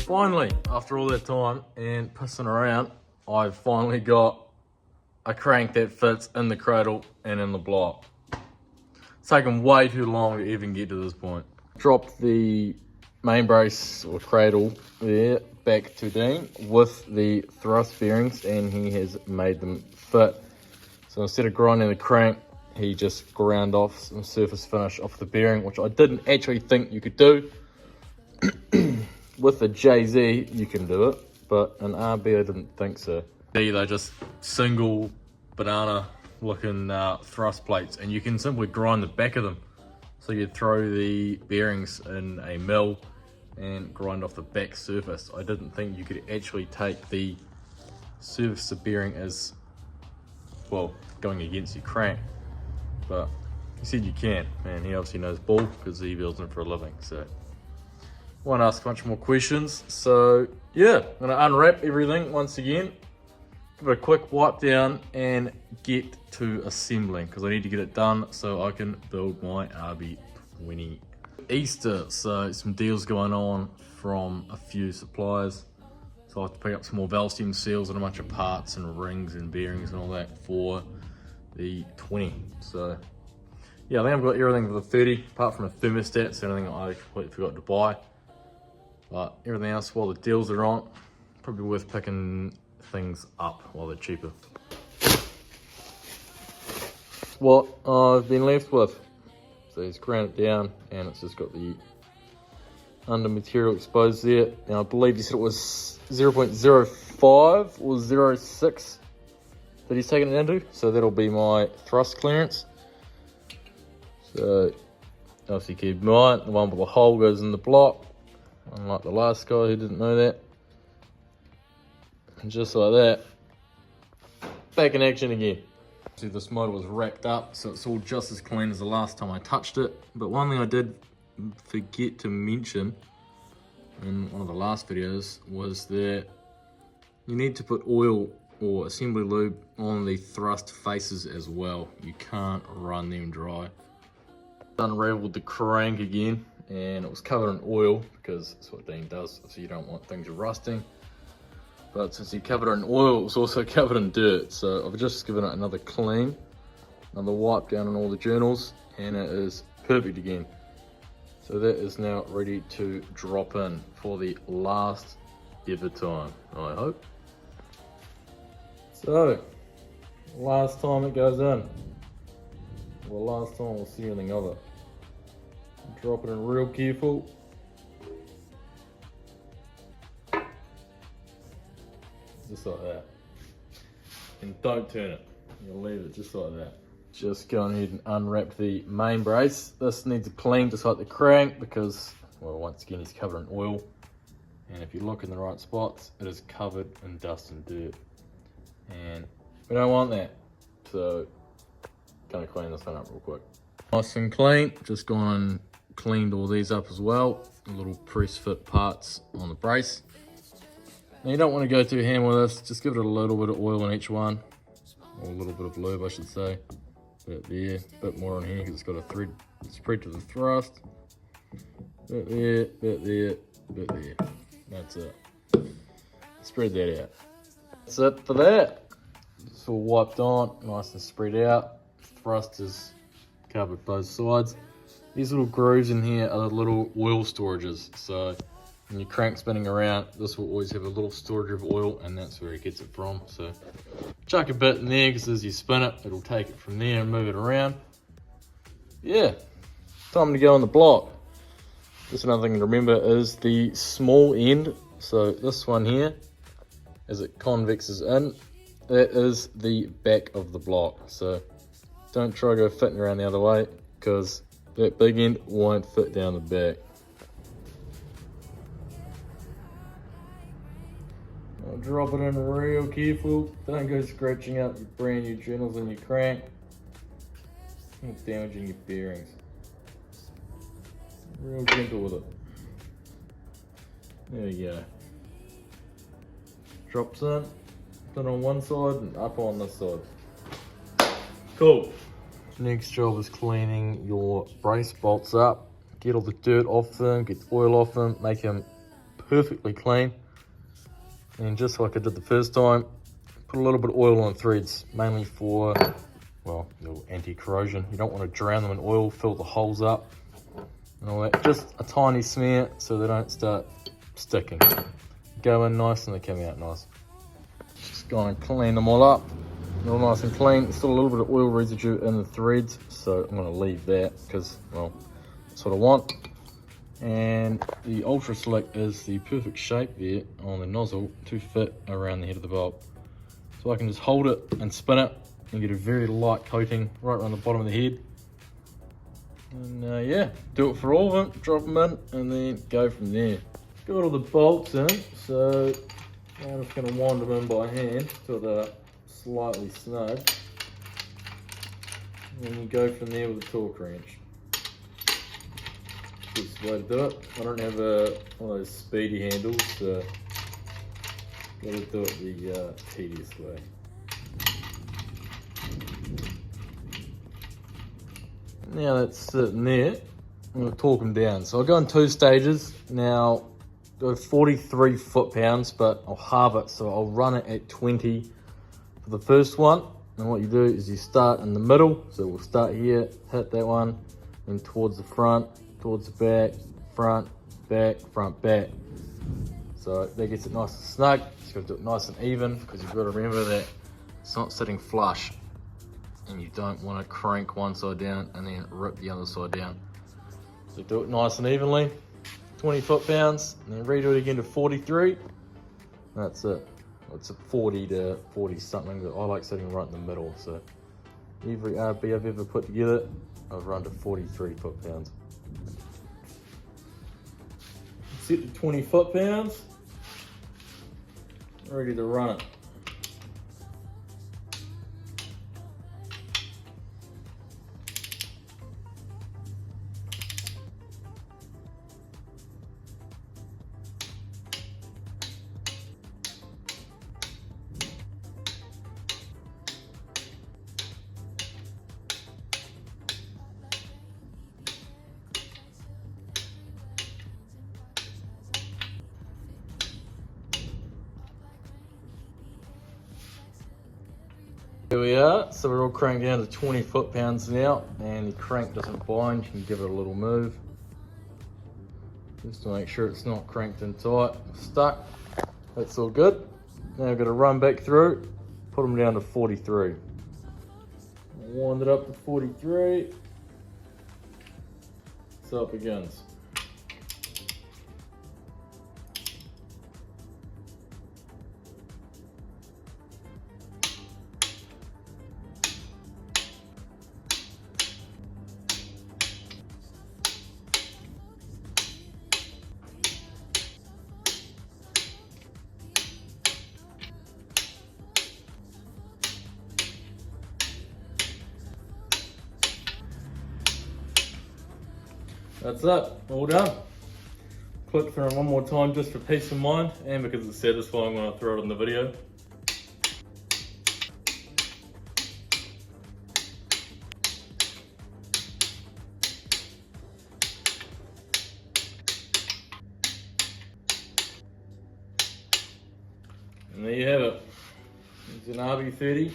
Finally, after all that time and pissing around, I've finally got a crank that fits in the cradle and in the block. It's taken way too long to even get to this point. Dropped the main brace or cradle there back to Dean with the thrust bearings, and he has made them fit. So instead of grinding the crank, he just ground off some surface finish off the bearing, which I didn't actually think you could do. With the JZ, you can do it, but an RB, I didn't think so. They're just single banana looking thrust plates, and you can simply grind the back of them. So you'd throw the bearings in a mill and grind off the back surface. I didn't think you could actually take the surface of bearing as, well, going against your crank, but he said you can, and he obviously knows ball because he builds them for a living, so. Won't ask much more questions. So yeah, I'm gonna unwrap everything once again, give it a quick wipe down and get to assembling, because I need to get it done so I can build my RB20. Easter, so some deals going on from a few suppliers. So I have to pick up some more valve stem seals and a bunch of parts and rings and bearings and all that for the 20. So yeah, I think I've got everything for the 30, apart from a thermostat, so anything I completely forgot to buy. But everything else, while the deals are on, probably worth picking things up while they're cheaper. What I've been left with. So he's ground it down and it's just got the under material exposed there. Now I believe he said it was 0.05 or 0.6 that he's taken it into. So that'll be my thrust clearance. So obviously keep in mind, the one with the hole goes in the block. Unlike the last guy who didn't know that. And just like that, back in action again. See, this motor was racked up, so it's all just as clean as the last time I touched it. But one thing I did forget to mention in one of the last videos was that you need to put oil or assembly lube on the thrust faces as well. You can't run them dry. Unraveled the crank again, and it was covered in oil because that's what Dean does, so you don't want things rusting. But since he covered it in oil, it was also covered in dirt, so I've just given it another clean, another wipe down on all the journals, and it is perfect again. So that is now ready to drop in for the last ever time, I hope. So, last time it goes in, well, last time we'll see anything of it. Drop it in real careful. Just like that. And don't turn it. You'll leave it just like that. Just go ahead and unwrap the main brace. This needs a clean just like the crank because, well, once again, he's covered in oil. And if you look in the right spots, it is covered in dust and dirt. And we don't want that. So, gonna clean this one up real quick. Nice and clean. Just gone and cleaned all these up as well. The little press fit parts on the brace. Now you don't want to go too ham with this. Just give it a little bit of oil in each one, or a little bit of lube, I should say. Bit there, bit more on here because it's got a thread spread to the thrust. Bit there, bit there, bit there. That's it. Spread that out. That's it for that. It's all wiped on, nice and spread out. Thrust is covered both sides. These little grooves in here are the little oil storages. So when your crank spinning around, this will always have a little storage of oil, and that's where it gets it from. So chuck a bit in there because as you spin it, it'll take it from there and move it around. Yeah, time to go on the block. Just another thing to remember is the small end. So this one here, as it convexes in, that is the back of the block. So don't try to go fitting around the other way because that big end won't fit down the back. I'll drop it in real careful. Don't go scratching up your brand new journals and your crank. And damaging your bearings. Real gentle with it. There you go. Drops in, put on one side and up on this side. Cool. Next job is cleaning your brace bolts up. Get all the dirt off them, get the oil off them, make them perfectly clean. And just like I did the first time, put a little bit of oil on the threads, mainly for, well, anti-corrosion. You don't want to drown them in oil, fill the holes up and all that. Just a tiny smear so they don't start sticking. Go in nice and they come out nice. Just go and clean them all up. All nice and clean. There's still a little bit of oil residue in the threads, so I'm going to leave that because, well, that's what I want. And the Ultra Slick is the perfect shape there on the nozzle to fit around the head of the bolt. So I can just hold it and spin it and get a very light coating right around the bottom of the head. And yeah, do it for all of them, drop them in, and then go from there. Got all the bolts in, so I'm just going to wind them in by hand till they're slightly snug. And then you go from there with a torque wrench. That's the way to do it. I don't have one of those speedy handles, so got to do it the tedious way. Now that's sitting there, I'm going to torque them down. So I'll go in 2 stages. Now, go 43 foot-pounds, but I'll halve it, so I'll run it at 20 for the first one. And what you do is you start in the middle, so we'll start here, hit that one, then towards the front, towards the back, front, back. So that gets it nice and snug. Just got to do it nice and even, because you've got to remember that it's not sitting flush. And you don't want to crank one side down and then rip the other side down. So do it nice and evenly, 20 foot-pounds, and then redo it again to 43. That's it. It's a 40 to 40 something that I like sitting right in the middle. So every RB I've ever put together, I've run to 43 foot-pounds. Set to 20 foot-pounds, ready to run it. Here we are, so we're all cranked down to 20 foot-pounds now, and the crank doesn't bind. You can give it a little move just to make sure it's not cranked in tight, stuck. That's all good. Now we've got to run back through, put them down to 43. Wind it up to 43, so it begins. That's it, all done. Click through it one more time just for peace of mind, and because it's satisfying when I throw it in the video. And there you have it. It's an RB30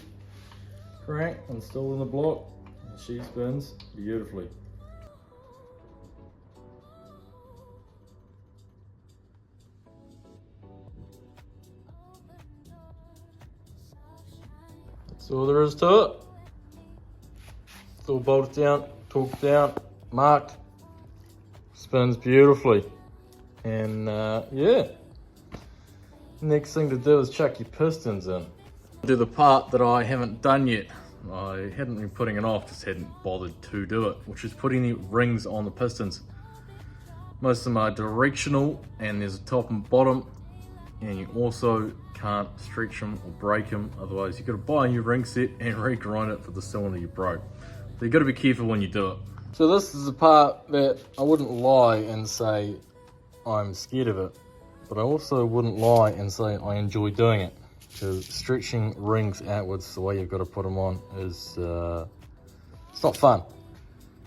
crank installed in the block, and she spins beautifully. That's all there is to it. It's all bolted down, torqued down, marked, spins beautifully. And yeah, next thing to do is chuck your pistons in. Do the part that I haven't done yet. I hadn't been putting it off, just hadn't bothered to do it, which is putting the rings on the pistons. Most of them are directional, and there's a top and bottom, and you also can't stretch them or break them, otherwise you've got to buy a new ring set and re-grind it for the cylinder you broke. So you've got to be careful when you do it. So this is the part that I wouldn't lie and say I'm scared of it, but I also wouldn't lie and say I enjoy doing it, because stretching rings outwards the way you've got to put them on is It's not fun.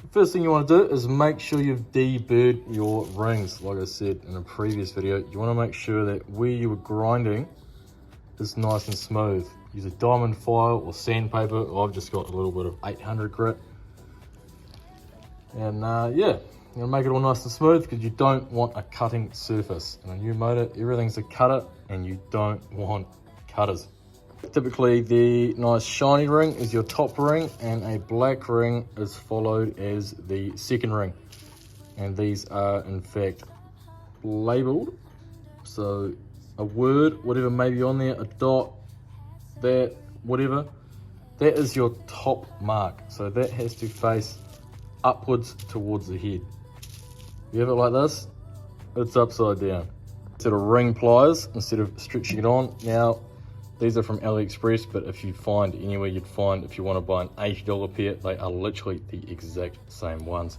The first thing you want to do is make sure you've deburred your rings. Like I said in a previous video, you want to make sure that where you were grinding is nice and smooth. Use a diamond file or sandpaper. I've just got a little bit of 800 grit. And yeah, you're gonna make it all nice and smooth because you don't want a cutting surface. In a new motor, everything's a cutter and you don't want cutters. Typically the nice shiny ring is your top ring and a black ring is followed as the second ring. And these are in fact labeled. So a word, whatever may be on there, a dot, that, whatever, that is your top mark. So that has to face upwards towards the head. You have it like this, it's upside down. Instead of ring pliers, instead of stretching it on. Now, these are from AliExpress, but if you find anywhere you'd find, if you want to buy an $80 pair, they are literally the exact same ones.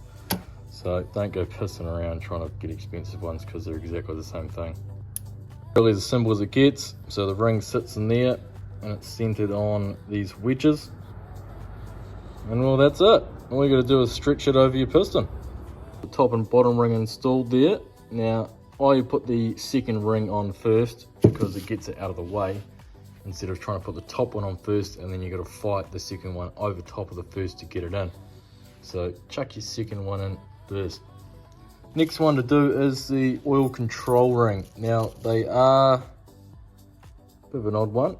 So don't go pissing around trying to get expensive ones because they're exactly the same thing. Really as simple as it gets. So the ring sits in there and it's centered on these wedges. And well, that's it. All you got to do is stretch it over your piston. The top and bottom ring installed there. Now, I put the second ring on first because it gets it out of the way, instead of trying to put the top one on first and then you got to fight the second one over top of the first to get it in. So chuck your second one in first. Next one to do is the oil control ring. Now they are a bit of an odd one.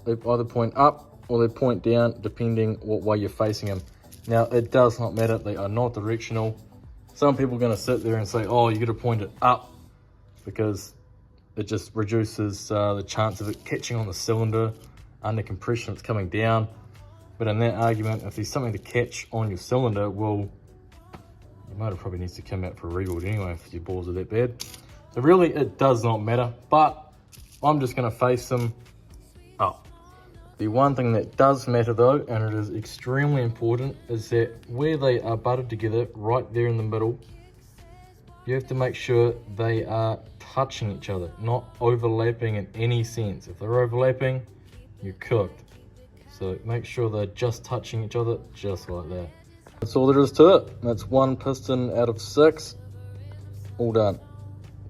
They either point up or they point down depending what way you're facing them. Now it does not matter, they are not directional. Some people are going to sit there and say, oh, you got to point it up because it just reduces the chance of it catching on the cylinder. Under compression it's coming down. But in that argument, if there's something to catch on your cylinder, well, your motor probably needs to come out for a rebuild anyway if your balls are that bad. So really it does not matter, but I'm just going to face them up. The one thing that does matter though, and it is extremely important, is that where they are butted together, right there in the middle, you have to make sure they are touching each other, not overlapping in any sense. If they're overlapping, you're cooked. So make sure they're just touching each other, just like that. That's all there is to it. That's one piston out of 6, all done.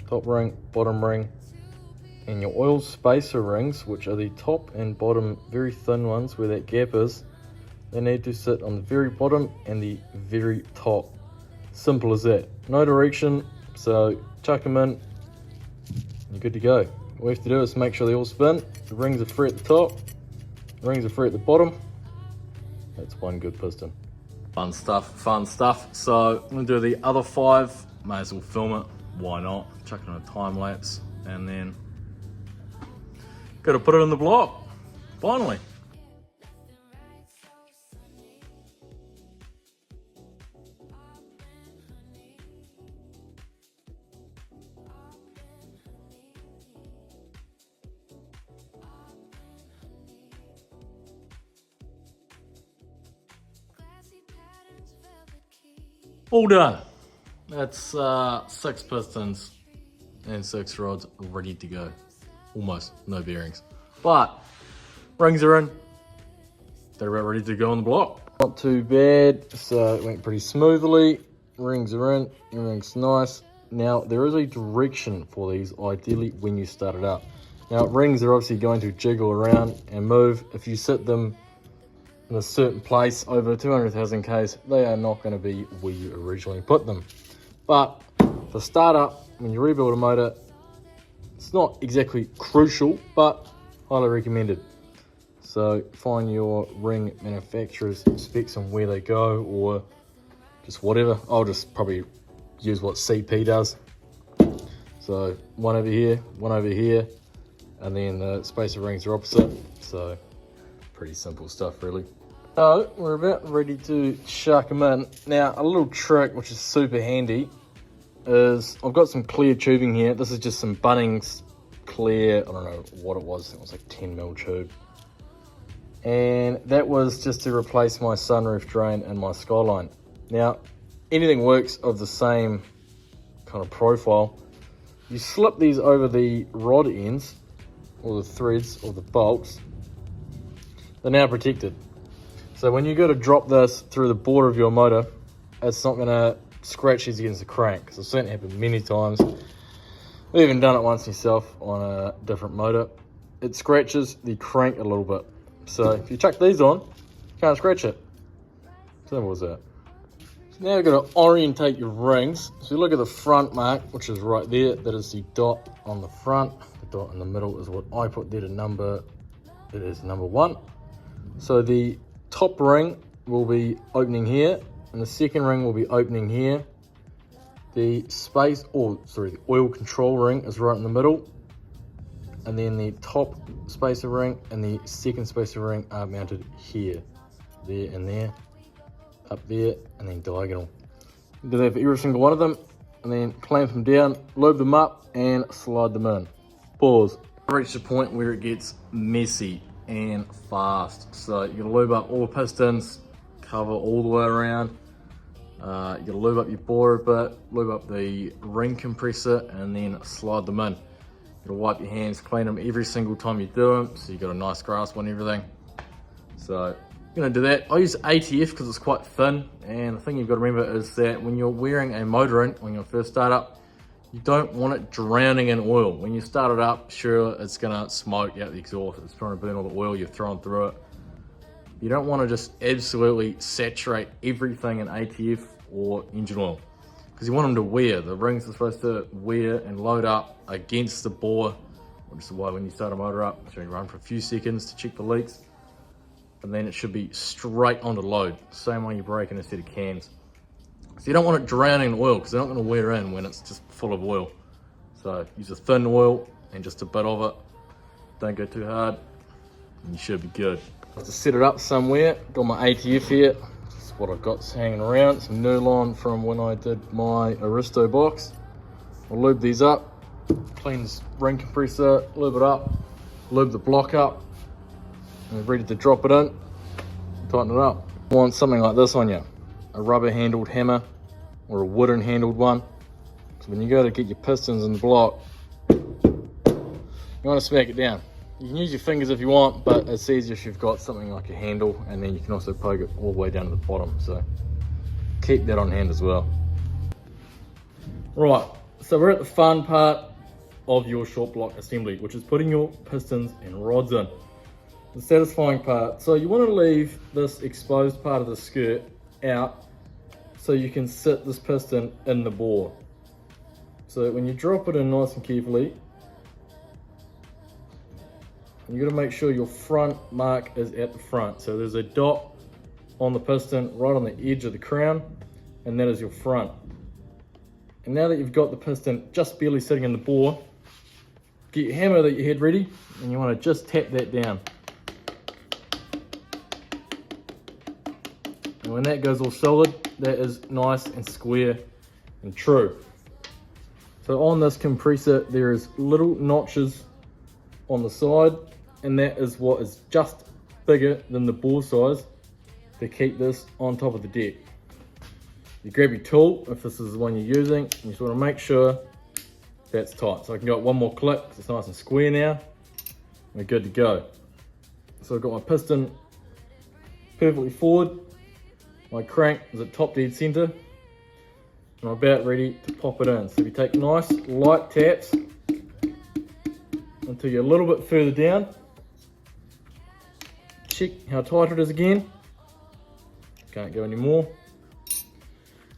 Top ring, bottom ring, and your oil spacer rings, which are the top and bottom very thin ones where that gap is, they need to sit on the very bottom and the very top. Simple as that. No direction, so chuck them in, you're good to go. All you have to do is make sure they all spin. The rings are free at the top, the rings are free at the bottom. That's one good piston. Fun stuff, fun stuff. So I'm gonna do the other 5, may as well film it, why not? Chuck it on a time lapse and then gotta put it in the block, finally. All done. That's 6 pistons and 6 rods ready to go. Almost, no bearings. But rings are in. They're about ready to go on the block. Not too bad, so it went pretty smoothly. Rings are in, everything's nice. Now there is a direction for these, ideally when you start it up. Now rings are obviously going to jiggle around and move. If you sit them in a certain place over 200,000 Ks, they are not going to be where you originally put them. But for startup, when you rebuild a motor, it's not exactly crucial, but highly recommended. So find your ring manufacturer's specs on where they go, or just whatever. I'll just probably use what CP does. So one over here, and then the spacer rings are opposite. So pretty simple stuff really. So we're about ready to chuck them in. Now a little trick which is super handy is I've got some clear tubing here. This is just some Bunnings clear, I don't know what it was, it was like 10mm tube. And that was just to replace my sunroof drain and my skyline. Now anything works of the same kind of profile. You slip these over the rod ends or the threads or the bolts. They're now protected. So when you go to drop this through the border of your motor, it's not gonna scratch these against the crank, because I've seen it happen many times. I've even done it once myself on a different motor. It scratches the crank a little bit. So if you chuck these on, you can't scratch it. So what was that? So now you've got to orientate your rings. So you look at the front mark, which is right there. That is the dot on the front. The dot in the middle is what I put there to number. It is number 1. So the top ring will be opening here, and the second ring will be opening here. The the oil control ring is right in the middle, and then the top spacer ring and the second spacer ring are mounted here, there and there, up there, and then diagonal. Do that for every single one of them, and then clamp them down, lube them up, and slide them in. Pause. Reach the point where it gets messy and fast. So you're gonna lube up all the pistons, cover all the way around. You gotta lube up your bore a bit, lube up the ring compressor, and then slide them in. You gotta wipe your hands, clean them every single time you do them, so you got a nice grasp on everything. So you're gonna do that. I use ATF because it's quite thin, and the thing you've got to remember is that when you're wearing a motor in, when you first start up, you don't want it drowning in oil. When you start it up, sure, it's gonna smoke out the exhaust. It's trying to burn all the oil you've thrown through it. You don't want to just absolutely saturate everything in ATF or engine oil, because you want them to wear. The rings are supposed to wear and load up against the bore, which is why when you start a motor up, so you run for a few seconds to check the leaks, and then it should be straight onto load. Same way you brake in a set of cans. So you don't want it drowning in oil, because they're not going to wear in when it's just full of oil. So use a thin oil and just a bit of it. Don't go too hard, and you should be good. Just to set it up somewhere, got my ATF here. This is what I've got hanging around. Some nylon from when I did my Aristo box. I'll lube these up, clean this ring compressor, lube it up, lube the block up, and we're ready to drop it in, tighten it up. You want something like this on you, a rubber handled hammer or a wooden handled one. So when you go to get your pistons in the block, you want to smack it down. You can use your fingers if you want, but it's easier if you've got something like a handle, and then you can also poke it all the way down to the bottom. So keep that on hand as well. Right, so we're at the fun part of your short block assembly, which is putting your pistons and rods in. The satisfying part. So you want to leave this exposed part of the skirt out so you can sit this piston in the bore. So when you drop it in nice and carefully, you got to make sure your front mark is at the front. So there's a dot on the piston right on the edge of the crown, and that is your front. And now that you've got the piston just barely sitting in the bore, get your hammer that you had ready, and you want to just tap that down. And when that goes all solid, that is nice and square and true. So on this compressor, there is little notches on the side, and that is what is just bigger than the bore size to keep this on top of the deck. You grab your tool, if this is the one you're using, and you just want to make sure that's tight. So I can go one more click, because it's nice and square now. We're good to go. So I've got my piston perfectly forward, my crank is at top dead center, and I'm about ready to pop it in. So if you take nice light taps until you're a little bit further down, check how tight it is again. Can't go any more.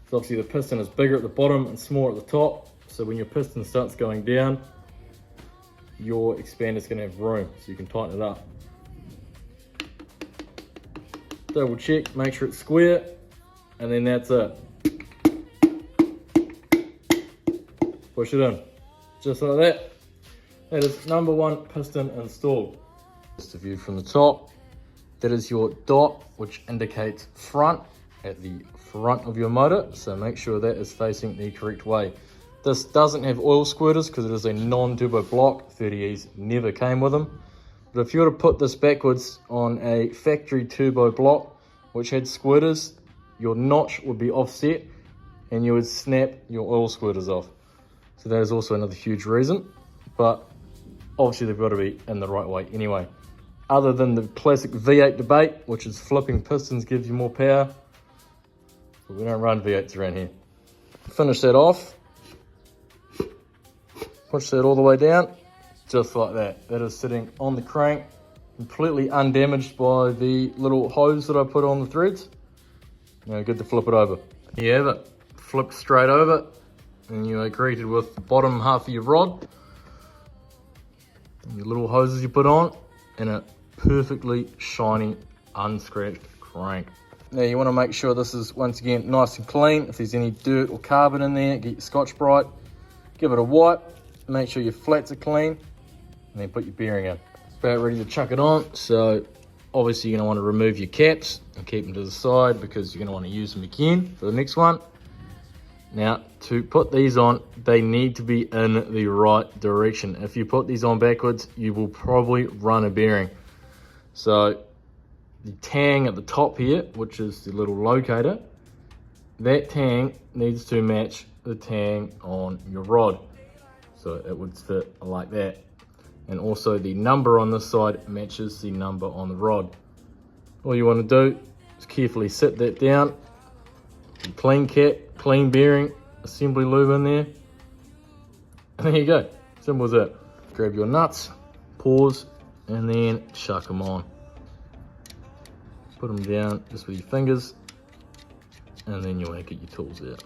So obviously the piston is bigger at the bottom and smaller at the top, so when your piston starts going down, your expander is going to have room, so you can tighten it up. Double check, make sure it's square, and then that's it. Push it in, just like that. That is number 1 piston installed. Just a view from the top. That is your dot, which indicates front at the front of your motor. So make sure that is facing the correct way. This doesn't have oil squirters because it is a non-turbo block. 30Es never came with them. But if you were to put this backwards on a factory turbo block, which had squirters, your notch would be offset and you would snap your oil squirters off. So that is also another huge reason. But obviously they've got to be in the right way anyway. other than the classic V8 debate, which is flipping pistons gives you more power. But we don't run V8s around here. Finish that off. Push that all the way down, just like that. That is sitting on the crank, completely undamaged by the little hose that I put on the threads. Now good to flip it over. You have it, flip straight over, and you are greeted with the bottom half of your rod, and your little hoses you put on, and a perfectly shiny, unscratched crank. Now you want to make sure this is, once again, nice and clean. If there's any dirt or carbon in there, get your Scotch-Brite, give it a wipe, make sure your flats are clean, and then put your bearing in. About ready to chuck it on, so obviously you're going to want to remove your caps and keep them to the side because you're going to want to use them again for the next one. Now, to put these on, they need to be in the right direction. If you put these on backwards, you will probably run a bearing. So the tang at the top here, which is the little locator, that tang needs to match the tang on your rod. So it would fit like that. And also the number on this side matches the number on the rod. All you want to do is carefully set that down. Clean cap, clean bearing, assembly lube in there. And there you go, simple as that. Grab your nuts, pause, and then chuck them on. Put them down just with your fingers, and then you want to get your tools out.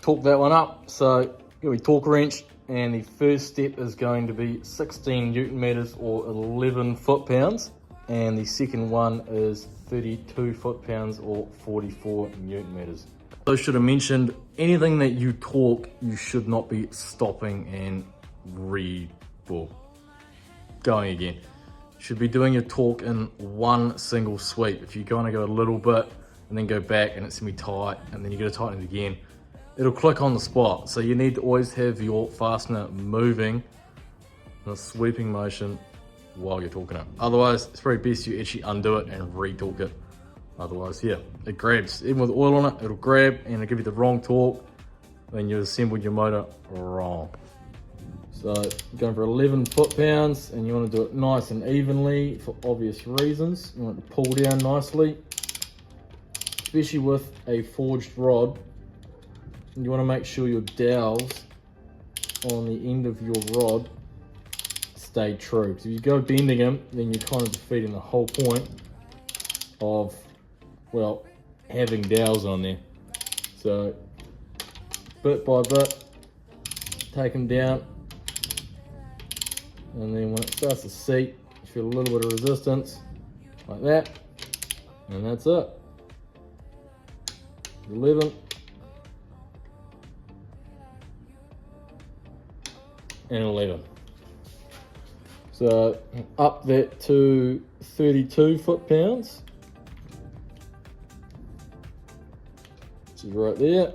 Torque that one up, so get your torque wrench, and the first step is going to be 16 Newton meters or 11 foot-pounds, and the second one is 32 foot-pounds or 44 Newton meters. I should have mentioned, anything that you torque, you should not be stopping and going again. You should be doing your torque in one single sweep. If you're going to go a little bit and then go back and it's going to be tight and then you're going to tighten it again, it'll click on the spot. So you need to always have your fastener moving in a sweeping motion while you're torquing it. Otherwise, it's probably best you actually undo it and re-torque it. Otherwise, yeah, it grabs. Even with oil on it, it'll grab and it'll give you the wrong torque. Then you assembled your motor wrong. So you're going for 11 foot-pounds, and you want to do it nice and evenly for obvious reasons. You want it to pull down nicely, especially with a forged rod. You want to make sure your dowels on the end of your rod stay true. Because if you go bending them, then you're kind of defeating the whole point of, well, having dowels on there. So bit by bit, take them down, and then when it starts to seat, you feel a little bit of resistance, like that, and that's it. 11, and 11. So up that to 32 foot-pounds, which is right there.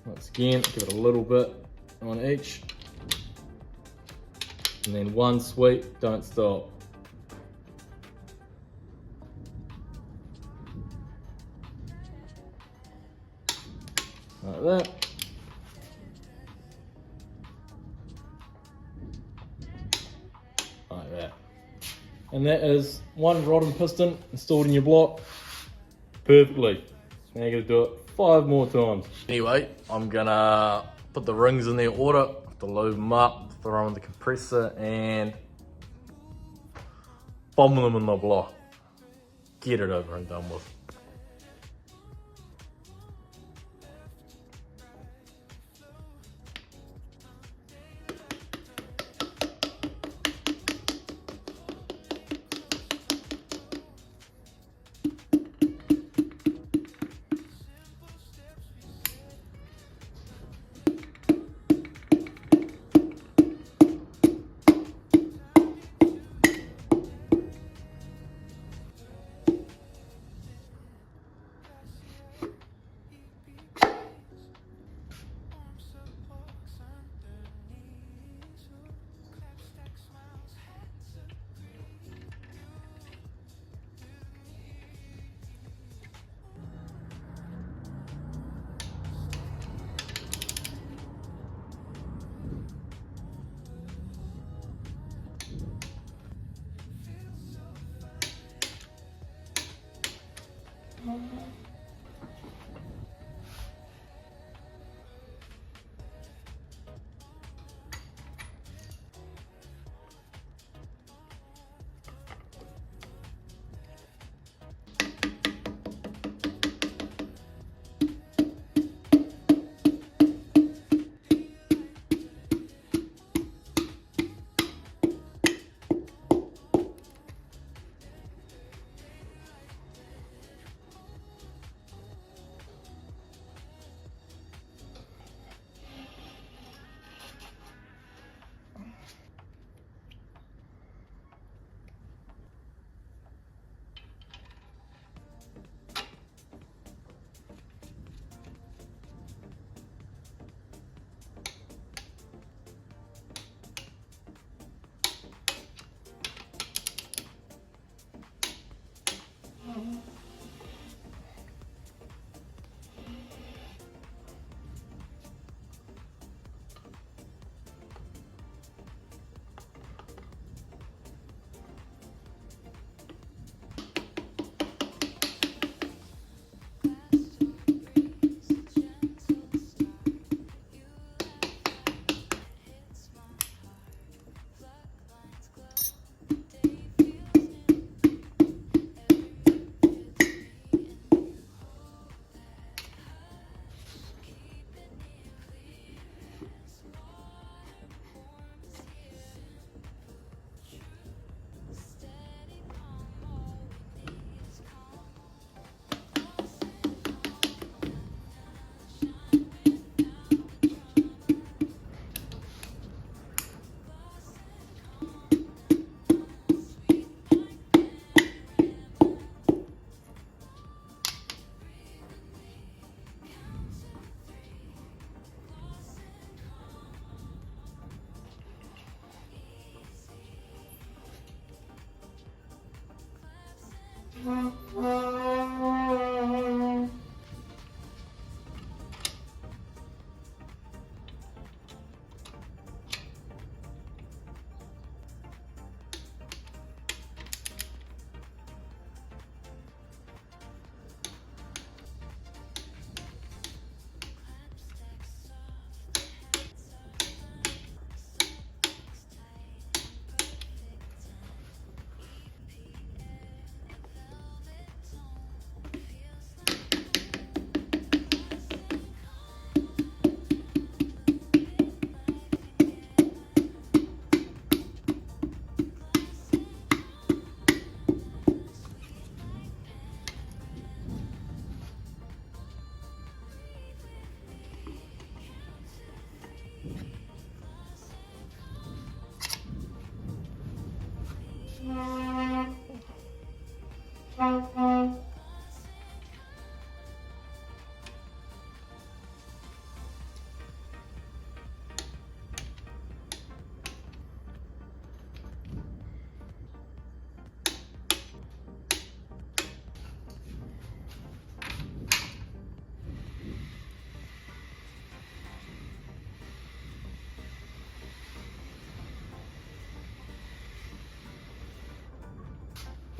Once again, give it a little bit on each, and then one sweep, don't stop. Like that. Like that. And that is one rod and piston installed in your block perfectly. Now you're gonna do it 5 more times. Anyway, I'm gonna put the rings in their order, to lube them up, throw them in the compressor, and bomb them in the block. Get it over and done with.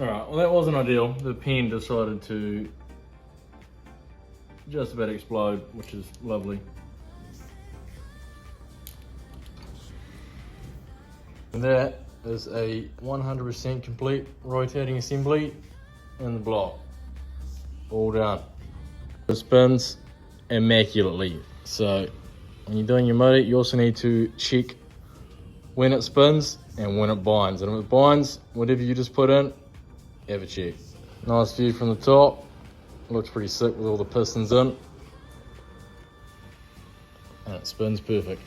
Alright, well that wasn't ideal. The pen decided to just about explode, which is lovely. And that is a 100% complete rotating assembly in the block. All done. It spins immaculately. So when you're doing your motor, you also need to check when it spins and when it binds. And if it binds, whatever you just put in, have a check. Nice view from the top. Looks pretty sick with all the pistons in. And it spins perfect.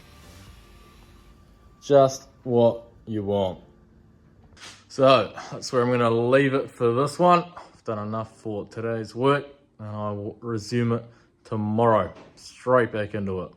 Just what you want. So that's where I'm going to leave it for this one. I've done enough for today's work and I will resume it tomorrow. Straight back into it.